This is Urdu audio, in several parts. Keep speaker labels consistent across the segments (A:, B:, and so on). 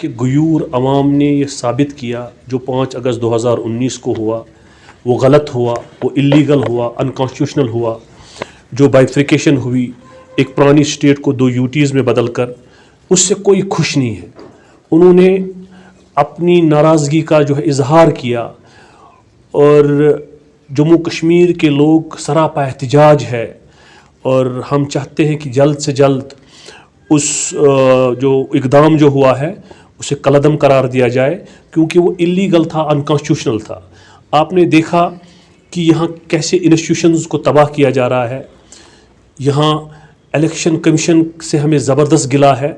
A: کہ غیور عوام نے یہ ثابت کیا جو 5 اگست 2019 کو ہوا وہ غلط ہوا، وہ اللیگل ہوا، انکانسٹیٹیوشنل ہوا. جو بائیفریکیشن ہوئی ایک پرانی اسٹیٹ کو 2 یوٹیز میں بدل کر، اس سے کوئی خوش نہیں ہے. انہوں نے اپنی ناراضگی کا جو ہے اظہار کیا، اور جموں کشمیر کے لوگ سراپا احتجاج ہے، اور ہم چاہتے ہیں کہ جلد سے جلد اس جو اقدام جو ہوا ہے اسے کالعدم قرار دیا جائے، کیونکہ وہ اللیگل تھا، انکانسٹیٹیوشنل تھا. آپ نے دیکھا کہ یہاں کیسے انسٹیٹیوشنز کو تباہ کیا جا رہا ہے. یہاں الیکشن کمیشن سے ہمیں زبردست گلا ہے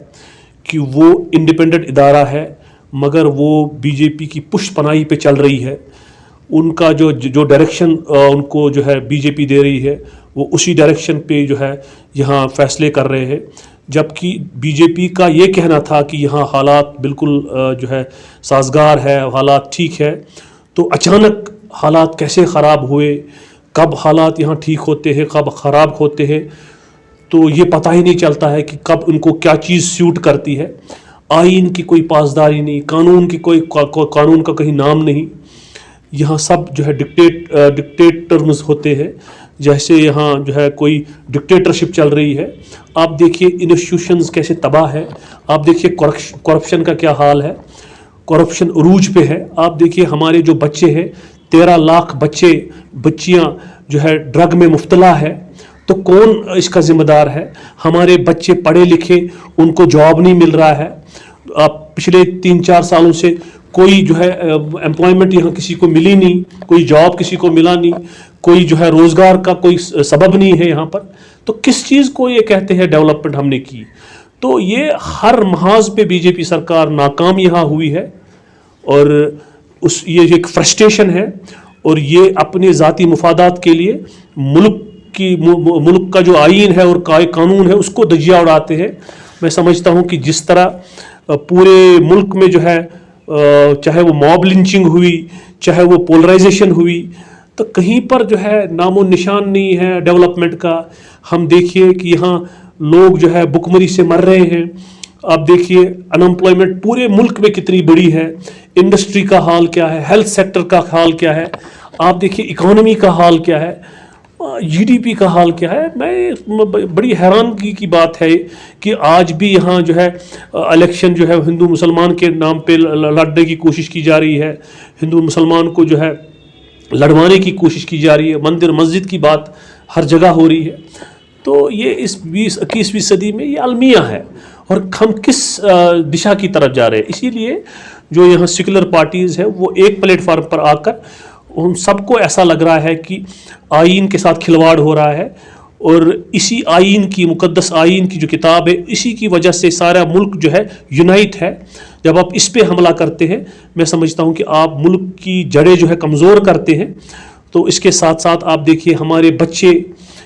A: کہ وہ انڈیپینڈنٹ ادارہ ہے، مگر وہ بی جے پی کی پشت پناہی پہ چل رہی ہے. ان کا جو ڈائریکشن ان کو جو ہے بی جے پی دے رہی ہے، وہ اسی ڈائریکشن پہ جو ہے یہاں فیصلے کر رہے ہیں. جبکہ بی جے پی کا یہ کہنا تھا کہ یہاں حالات بالکل جو ہے سازگار ہے، حالات ٹھیک ہے. تو اچانک حالات کیسے خراب ہوئے، کب حالات یہاں ٹھیک ہوتے ہیں، کب خراب ہوتے ہیں، تو یہ پتہ ہی نہیں چلتا ہے کہ کب ان کو کیا چیز سیوٹ کرتی ہے. آئین کی کوئی پاسداری نہیں، قانون کی قانون کا کہیں نام نہیں. یہاں سب جو ہے ڈکٹیٹرز ہوتے ہیں، جیسے یہاں جو ہے کوئی ڈکٹیٹرشپ چل رہی ہے. آپ دیکھیے انسٹیٹیوشنز کیسے تباہ ہے، آپ دیکھیے کرپشن کا کیا حال ہے، کرپشن عروج پہ ہے. آپ دیکھیے ہمارے جو بچے ہیں، 13 لاکھ بچیاں جو ہے ڈرگ میں مبتلا ہے. تو کون اس کا ذمہ دار ہے؟ ہمارے بچے پڑھے لکھے، ان کو جاب نہیں مل رہا ہے. آپ پچھلے 3-4 سالوں سے کوئی جو ہے امپلائمنٹ یہاں کسی کو ملی نہیں، کوئی جاب کسی کو ملا نہیں، کوئی جو ہے روزگار کا کوئی سبب نہیں ہے یہاں پر. تو کس چیز کو یہ کہتے ہیں ڈیولپمنٹ ہم نے کی؟ تو یہ ہر محاذ پہ بی جے پی سرکار ناکام یہاں ہوئی ہے، اور یہ ایک فرسٹریشن ہے، اور یہ اپنے ذاتی مفادات کے لیے ملک کا جو آئین ہے اور قانون ہے اس کو دجیہ اڑاتے ہیں. میں سمجھتا ہوں کہ جس طرح پورے ملک میں جو ہے چاہے وہ موب لنچنگ ہوئی، چاہے وہ پولرائزیشن ہوئی، تو کہیں پر جو ہے نام و نشان نہیں ہے ڈیولپمنٹ کا. ہم دیکھیے کہ یہاں لوگ جو ہے بھوک مری سے مر رہے ہیں. آپ دیکھیے انمپلائمنٹ پورے ملک میں کتنی بڑی ہے، انڈسٹری کا حال کیا ہے، ہیلتھ سیکٹر کا حال کیا ہے، آپ دیکھیے اکانومی کا حال کیا ہے، جی ڈی پی کا حال کیا ہے. میں بڑی حیرانگی کی بات ہے کہ آج بھی یہاں جو ہے الیکشن جو ہے ہندو مسلمان کے نام پہ لڑنے کی کوشش کی جا رہی ہے، ہندو مسلمان کو جو ہے لڑوانے کی کوشش کی جا رہی ہے، مندر مسجد کی بات ہر جگہ ہو رہی ہے. تو یہ اس 21ویں صدی میں یہ المیہ ہے، اور ہم کس دشا کی طرف جا رہے ہیں. اسی لیے جو یہاں سیکولر پارٹیز ہے وہ ایک پلیٹ فارم پر آ کر ہم سب کو ایسا لگ رہا ہے کہ آئین کے ساتھ کھلواڑ ہو رہا ہے، اور اسی آئین کی مقدس آئین کی جو کتاب ہے، اسی کی وجہ سے سارا ملک جو ہے یونائٹ ہے. جب آپ اس پہ حملہ کرتے ہیں، میں سمجھتا ہوں کہ آپ ملک کی جڑیں جو ہے کمزور کرتے ہیں. تو اس کے ساتھ ساتھ آپ دیکھیے ہمارے بچے،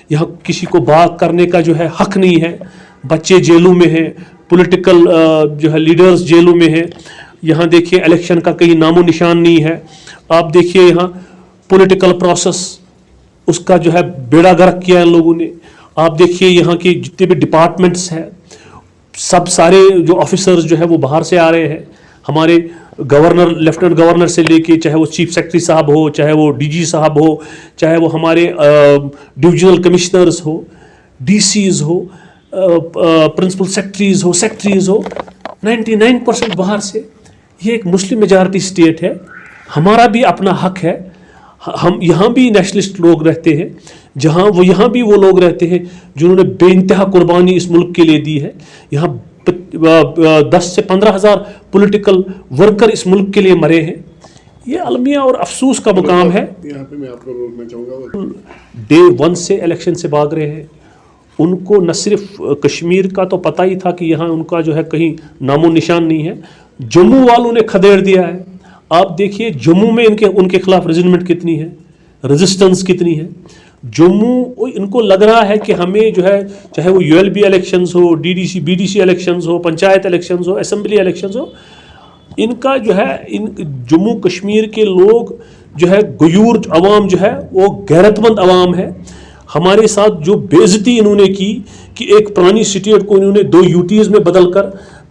A: یہاں کسی کو بات کرنے کا جو ہے حق نہیں ہے، بچے جیلوں میں ہیں، پولیٹیکل جو ہے لیڈرز جیلوں میں ہیں. یہاں دیکھیے الیکشن کا کہیں نام و نشان نہیں ہے. آپ دیکھیے یہاں پولیٹیکل پروسیس اس کا جو ہے بیڑا غرق کیا ان لوگوں نے. آپ دیکھیے یہاں کے جتنے بھی ڈپارٹمنٹس ہیں، سب سارے جو آفیسرز جو ہے وہ باہر سے آ رہے ہیں. ہمارے گورنر، لیفٹنٹ گورنر سے لے کے چاہے وہ چیف سیکرٹری صاحب ہو، چاہے وہ ڈی جی صاحب ہو، چاہے وہ ہمارے ڈویژنل کمشنرز ہو، ڈی سیز ہو، پرنسپل سیکرٹریز ہو، 99% باہر سے. یہ ایک مسلم میجارٹی اسٹیٹ ہے، ہمارا بھی اپنا حق ہے. ہم یہاں بھی نیشنلسٹ لوگ رہتے ہیں، یہاں بھی وہ لوگ رہتے ہیں جنہوں نے بے انتہا قربانی اس ملک کے لیے دی ہے. یہاں 10 سے 15 ہزار پولیٹیکل ورکر اس ملک کے لیے مرے ہیں. یہ المیہ اور افسوس کا مقام ہے.
B: یہاں پہ میں آپ کو روکنا چاہوں گا،
A: ڈے 1 سے الیکشن سے بھاگ رہے ہیں. ان کو نہ صرف کشمیر کا تو پتہ ہی تھا کہ یہاں ان کا جو ہے کہیں نام و نشان نہیں ہے، جموں والوں نے کھدیڑ دیا ہے. آپ دیکھیے جموں میں ان کے خلاف ریزنمنٹ کتنی ہے، ریزسٹنس کتنی ہے. جموں ان کو لگ رہا ہے کہ ہمیں جو ہے چاہے وہ یو ایل بی الیکشنز ہو، D D C B D C elections ہو، پنچایت الیکشنز ہو، اسمبلی الیکشنز ہو، ان کا جو ہے جموں کشمیر کے لوگ جو ہے غیور عوام جو ہے وہ غیرت مند عوام ہے. ہمارے ساتھ جو بے عزتی انہوں نے کی کہ ایک پرانی اسٹیٹ کو انہوں نے 2 یوٹیز میں بدل کر